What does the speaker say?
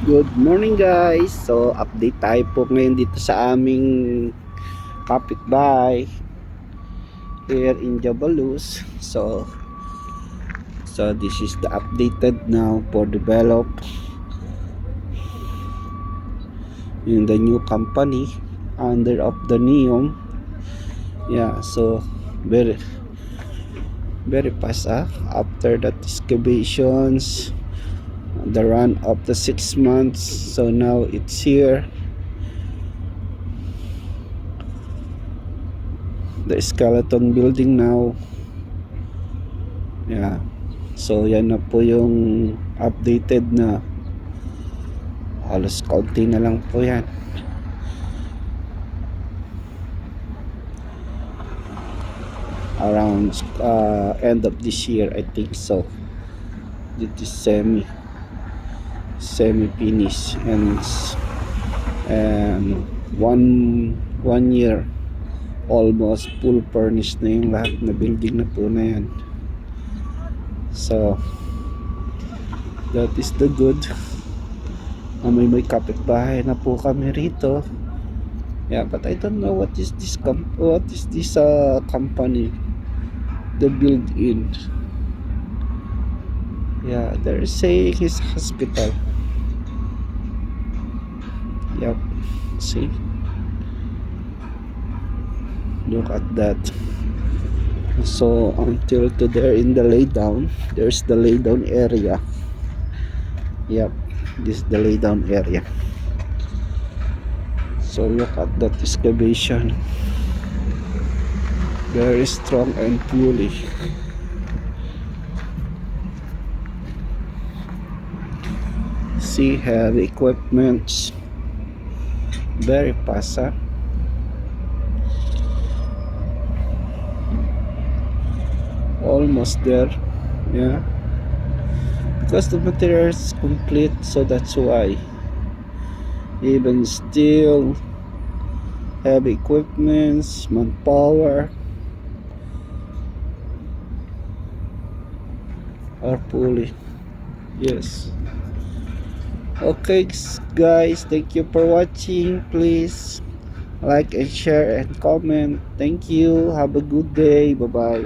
Good morning guys. So update tayo po ngayon dito sa aming kapitbahay here in Jabalus. So this is the updated now for develop in the new company under of the NEOM. Yeah, so very very fast after that excavations, the run of the 6 months. So now it's here, the skeleton building now. Yeah, so yan na po yung updated na, halos kaunti na lang po yan. Around end of this year I think so. It is semi finish and one year almost full furnished na yung lahat na building na po na yan. So that is the good. May kapitbahay na po kami rito. Yeah, but I don't know what is this company, the build-in. Yeah, they're saying his hospital. Yep, see, look at that. So until to there in the laydown, there's the laydown area. Yep, this is the laydown area. So look at that excavation, very strong and fully. See, heavy equipments, very fast, almost there. Yeah, because the material is complete, so that's why. Even still, heavy equipments, manpower are fully. Yes. Okay guys, thank you for watching. Please like and share and comment. Thank you. Have a good day. Bye bye.